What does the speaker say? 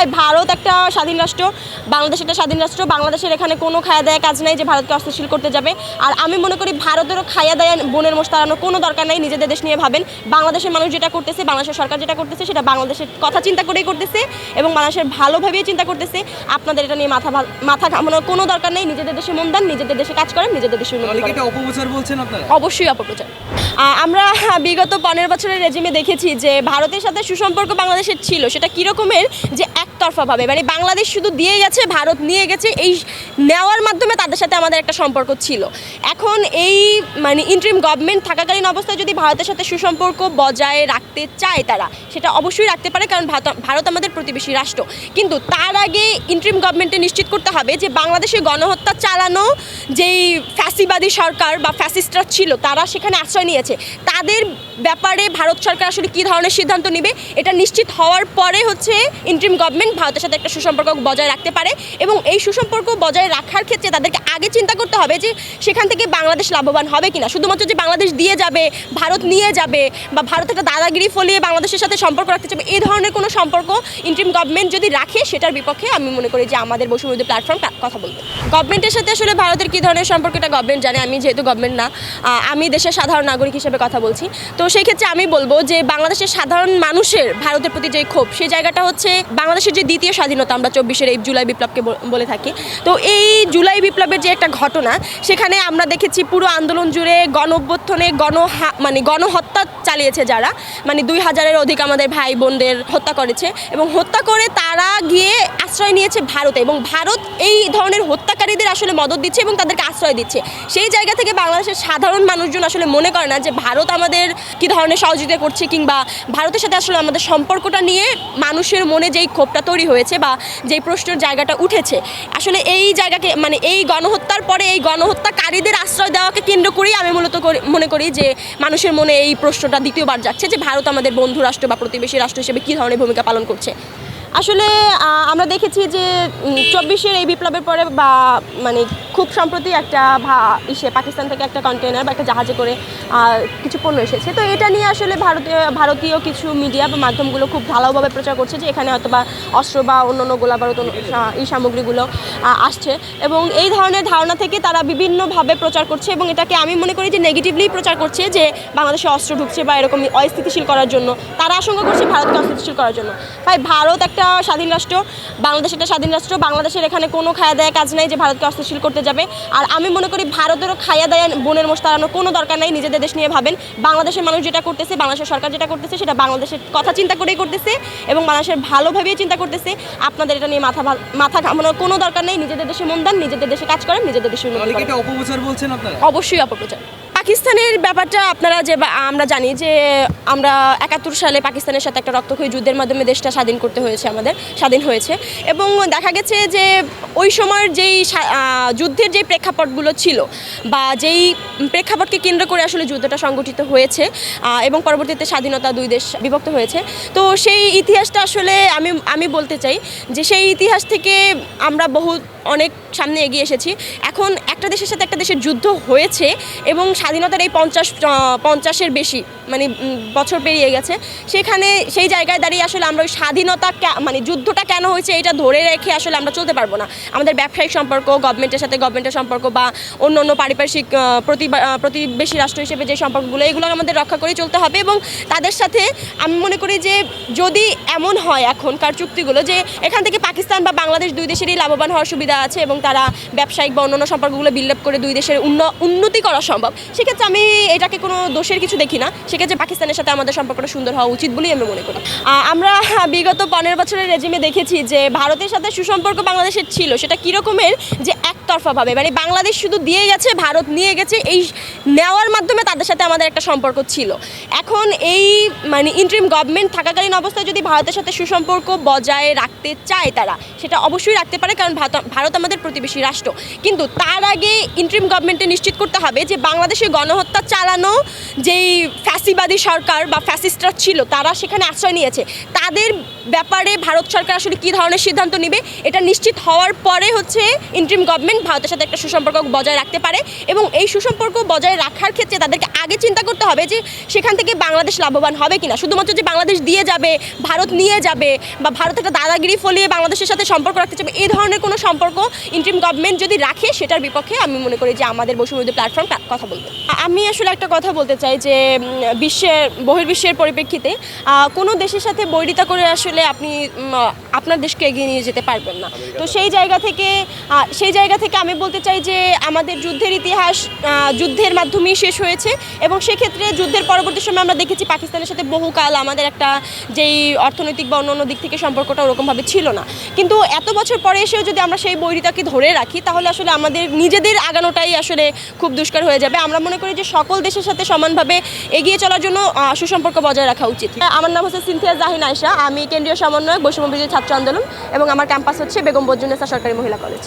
ভাই ভারত একটা স্বাধীন রাষ্ট্র, বাংলাদেশ একটা স্বাধীন রাষ্ট্র। বাংলাদেশের এখানে কোনো খায়া দেয়া কাজ নাই যে ভারতকে অস্থিতিশীল করতে যাবে। আর আমি মনে করি ভারতেরও খায়া দেয়া বোনের মোষ তাড়ানোর কোনো দরকার নাই। নিজেদের দেশ নিয়ে ভাবেন। বাংলাদেশের মানুষ যেটা করতেছে, বাংলাদেশের সরকার যেটা করতেছে, সেটা বাংলাদেশের কথা চিন্তা করেই করতেছে এবং বাংলাদেশের ভালোভাবেই চিন্তা করতেছে। আপনাদের এটা নিয়ে মাথা ঘামানোর কোনো দরকার নেই। নিজেদের দেশে মন দেন, নিজেদের দেশে কাজ করেন, নিজেদের দেশে উন্নতি করেন। এটা অপপ্রচার বলছেন আপনারা? অবশ্যই অপপ্রচার। আমরা বিগত 15 বছরের রেজিমে দেখেছি যে ভারতের সাথে সুসম্পর্ক বাংলাদেশের ছিল, সেটা কীরকমের যে একতরফাভাবে, মানে বাংলাদেশ শুধু দিয়ে গেছে, ভারত নিয়ে গেছে, এই নেওয়ার মাধ্যমে তাদের সাথে আমাদের একটা সম্পর্ক ছিল। এখন এই মানে ইন্টারিম গভর্নমেন্ট থাকাকালীন অবস্থায় যদি ভারতের সাথে সুসম্পর্ক বজায় রাখতে চায় তারা, সেটা অবশ্যই রাখতে পারে, কারণ ভারত আমাদের প্রতিবেশী রাষ্ট্র। কিন্তু তার আগে ইন্টারিম গভর্নমেন্টে নিশ্চিত করতে হবে যে বাংলাদেশে গণহত্যা চালানো যেই ফ্যাসিবাদী সরকার বা ফ্যাসিস্টরা ছিল, তারা সেখানে আশ্রয় নিয়েছে, তাদের ব্যাপারে ভারত সরকার আসলে কী ধরনের সিদ্ধান্ত নেবে, এটা নিশ্চিত হওয়ার পরে হচ্ছে ইন্টারিম গভর্নমেন্ট ভারতের সাথে একটা সুসম্পর্ক বজায় রাখতে পারে। এবং এই সুসম্পর্ক বজায় রাখার ক্ষেত্রে তাদেরকে আগে চিন্তা করতে হবে যে সেখান থেকে বাংলাদেশ লাভবান হবে কিনা। শুধুমাত্র যে বাংলাদেশ দিয়ে যাবে, ভারত নিয়ে যাবে, বা ভারত একটা দাদাগিরি ফলিয়ে বাংলাদেশের সাথে সম্পর্ক রাখতে চাবে, এই ধরনের কোনো সম্পর্ক ইন্টারিম গভর্নমেন্ট যদি রাখে, সেটার বিপক্ষে আমি মনে করি যে আমাদের বৈষম্যবিরোধী প্ল্যাটফর্ম কথা বলবে। গভর্নমেন্টের সাথে আসলে ভারতের কী ধরনের সম্পর্ক এটা গভর্নমেন্ট জানে। আমি যেহেতু গভর্নমেন্ট না, আমি দেশের সাধারণ নাগরিক হিসেবে কথা বলছি। তো সেই ক্ষেত্রে আমি বলবো যে বাংলাদেশের সাধারণ মানুষের ভারতের প্রতি যে ক্ষোভ, সেই জায়গাটা হচ্ছে বাংলাদেশের যে দ্বিতীয় স্বাধীনতা, আমরা 24-এর এই জুলাই বিপ্লবকে বলে থাকি। তো এই জুলাই বিপ্লবের যে একটা ঘটনা, সেখানে আমরা দেখেছি পুরো আন্দোলন জুড়ে গণ-অভ্যুত্থানে গণহত্যা চালিয়েছে যারা, মানে 2000-এর অধিক আমাদের ভাই বোনদের হত্যা করেছে, এবং হত্যা করে তারা গিয়ে আশ্রয় নিয়েছে ভারতে, এবং ভারত এই ধরনের হত্যাকারীদের আসলে মদত দিচ্ছে এবং তাদেরকে আশ্রয় দিচ্ছে। সেই জায়গা থেকে বাংলাদেশের সাধারণ মানুষজন আসলে মনে করে না যে ভারত আমাদের কী ধরনের সহযোগিতা করছে, কিংবা ভারতের সাথে আসলে আমাদের সম্পর্কটা নিয়ে মানুষের মনে যেই ক্ষোভটা তৈরি হয়েছে বা যেই প্রশ্নের জায়গাটা উঠেছে, আসলে এই জায়গাকে মানে এই গণহত্যার পরে এই গণহত্যাকারীদের আশ্রয় দেওয়াকে কেন্দ্র করেই আমি মূলত মনে করি যে মানুষের মনে এই প্রশ্নটা দ্বিতীয়বার যাচ্ছে যে ভারত আমাদের বন্ধু রাষ্ট্র বা প্রতিবেশী রাষ্ট্র হিসেবে কী ধরনের ভূমিকা পালন করছে। আসলে আমরা দেখেছি যে 24-এর এই বিপ্লবের পরে বা মানে খুব সম্প্রতি একটা পাকিস্তান থেকে একটা কন্টেনার বা একটা জাহাজে করে কিছু পণ্য এসেছে। তো এটা নিয়ে আসলে ভারতীয় কিছু মিডিয়া বা মাধ্যমগুলো খুব ঢালাওভাবে প্রচার করছে যে এখানে হয়তো বা অস্ত্র বা অন্যান্য গোলাবারুদ এই সামগ্রীগুলো আসছে, এবং এই ধরনের ধারণা থেকে তারা বিভিন্নভাবে প্রচার করছে, এবং এটাকে আমি মনে করি যে নেগেটিভলি প্রচার করছে যে বাংলাদেশে অস্ত্র ঢুকছে বা এরকম অস্থিতিশীল করার জন্য। তারা আশঙ্কা করছে ভারতকে অস্থিতিশীল করার জন্য। ভাই ভারত একটা স্বাধীন রাষ্ট্র, বাংলাদেশ একটা স্বাধীন রাষ্ট্র। বাংলাদেশের এখানে কোনো খায়া দেয়া কাজ নাই যে ভারতকে অস্থিতিশীল করতে যাবে। আর আমি মনে করি ভারতেরও খায়া দেয়া বোনের মোষ তাড়ানোর কোনো দরকার নাই। নিজেদের দেশ নিয়ে ভাবেন। বাংলাদেশের মানুষ যেটা করতেছে, বাংলাদেশের সরকার যেটা করতেছে, সেটা বাংলাদেশের কথা চিন্তা করেই করতেছে এবং বাংলাদেশের ভালোভাবেই চিন্তা করতেছে। আপনাদের এটা নিয়ে মাথা ঘামানোর কোনো দরকার নেই। নিজেদের দেশে মন দেন, নিজেদের দেশে কাজ করেন, নিজেদের দেশে উন্নতি করেন। এটা অপপ্রচার বলছেন আপনারা? অবশ্যই অপপ্রচার। পাকিস্তানের ব্যাপারটা আপনারা আমরা জানি যে আমরা 71 সালে পাকিস্তানের সাথে একটা রক্তক্ষয়ী যুদ্ধের মাধ্যমে দেশটা স্বাধীন করতে হয়েছে, আমাদের স্বাধীন হয়েছে, এবং দেখা গেছে যে ওই সময়ের যেই যুদ্ধের যেই প্রেক্ষাপটগুলো ছিল বা যেই প্রেক্ষাপটকে কেন্দ্র করে আসলে যুদ্ধটা সংগঠিত হয়েছে এবং পরবর্তীতে স্বাধীনতা দুই দেশ বিভক্ত হয়েছে। তো সেই ইতিহাসটা আসলে আমি বলতে চাই যে সেই ইতিহাস থেকে আমরা অনেক সামনে এগিয়ে এসেছি। এখন একটা দেশের সাথে একটা দেশের যুদ্ধ হয়েছে এবং স্বাধীনতার এই 50-এর বেশি মানে বছর পেরিয়ে গেছে, সেখানে সেই জায়গায় দাঁড়িয়ে আসলে আমরা ওই স্বাধীনতা মানে যুদ্ধটা কেন হয়েছে এটা ধরে রেখে আসলে আমরা চলতে পারবো না। আমাদের ব্যবসায়িক সম্পর্ক, গভর্নমেন্টের সাথে গভর্নমেন্টের সম্পর্ক বা অন্য অন্য পারিপার্শ্বিক প্রতিবেশী রাষ্ট্র হিসেবে যে সম্পর্কগুলো, এগুলো আমাদের রক্ষা করে চলতে হবে। এবং তাদের সাথে আমি মনে করি যে যদি এমন হয় এখনকার চুক্তিগুলো যে এখান থেকে পাকিস্তান বা বাংলাদেশ দুই দেশেরই লাভবান হওয়ার সুবিধা আছে এবং তারা ব্যবসায়িক বা অন্যান্য সম্পর্কগুলো বিল্ড আপ করে দুই দেশের উন্নতি করা সম্ভব, সেক্ষেত্রে আমি এটাকে কোনো দোষের কিছু দেখি না। সেক্ষেত্রে পাকিস্তানের সাথে আমাদের সম্পর্কটা সুন্দর হওয়া উচিত বলেই আমি মনে করি। আমরা বিগত 15 বছরের রেজিমে দেখেছি যে ভারতের সাথে সুসম্পর্ক বাংলাদেশের ছিল, সেটা কীরকমের যে একতরফাভাবে, মানে বাংলাদেশ শুধু দিয়ে গেছে, ভারত নিয়ে গেছে, এই নেওয়ার মাধ্যমে তাদের সাথে আমাদের একটা সম্পর্ক ছিল। এখন এই মানে ইন্টারিম গভর্নমেন্ট থাকাকালীন অবস্থায় যদি ভারতের সাথে সুসম্পর্ক বজায় রাখতে চায় তারা, সেটা অবশ্যই রাখতে পারে, কারণ ভারত আমাদের প্রতিবেশী রাষ্ট্র। কিন্তু তার আগে ইন্টারিম গভর্নমেন্টে নিশ্চিত করতে হবে যে বাংলাদেশে গণহত্যা চালানো যেই ফ্যাসিবাদী সরকার বা ফ্যাসিস্টরা ছিল, তারা সেখানে আশ্রয় নিয়েছে, তাদের ব্যাপারে ভারত সরকার আসলে কী ধরনের সিদ্ধান্ত নেবে, এটা নিশ্চিত হওয়ার পরে হচ্ছে ইন্টারিম গভর্নমেন্ট ভারতের সাথে একটা সুসম্পর্ক বজায় রাখতে পারে এবং এই সুসম্পর্ক বজায় রাখার ক্ষেত্রে তাদেরকে আগে চিন্তা করতে হবে যে সেখান থেকে বাংলাদেশ লাভবান হবে কিনা। শুধুমাত্র যে বাংলাদেশ দিয়ে যাবে, ভারত নিয়ে যাবে বা ভারত একটা দাদাগিরি ফলিয়ে বাংলাদেশের সাথে সম্পর্ক রাখতে চাবে, এই ধরনের কোনো সম্পর্ক ইন্টারিম গভর্নমেন্ট যদি রাখে সেটার বিপক্ষে আমি মনে করি যে আমাদের বৈষম্যবিরোধী প্ল্যাটফর্ম কথা বলবে। আমি আসলে একটা কথা বলতে চাই যে বহির্বিশ্বের পরিপ্রেক্ষিতে কোনো দেশের সাথে বৈরিতা করে আসলে আপনি আপনার দেশকে এগিয়ে নিয়ে যেতে পারবেন না। তো সেই জায়গা থেকে আমি বলতে চাই যে আমাদের যুদ্ধের ইতিহাস যুদ্ধের মাধ্যমেই শেষ হয়েছে এবং সেক্ষেত্রে যুদ্ধের পরবর্তী সময় আমরা দেখেছি পাকিস্তানের সাথে বহুকাল আমাদের একটা যেই অর্থনৈতিক বা অন্য দিক থেকে সম্পর্কটা ওরকমভাবে ছিল না, কিন্তু এত বছর পরে এসেও যদি আমরা সেই বৈরিতাকে ধরে রাখি তাহলে আসলে আমাদের নিজেদের আগানোটাই আসলে খুব দুষ্কর হয়ে যাবে। আমরা মনে করি যে সকল দেশের সাথে সমানভাবে এগিয়ে চলার জন্য সুসম্পর্ক বজায় রাখা উচিত। আমার নাম হচ্ছে সিনথিয়া জাহিন আয়েশা, আমি কেন্দ্রীয় সমন্বয়ক বৈষম্য বিরোধী ছাত্র আন্দোলন এবং আমার ক্যাম্পাস হচ্ছে বেগম বজরুন্নেসা সরকারি মহিলা কলেজ।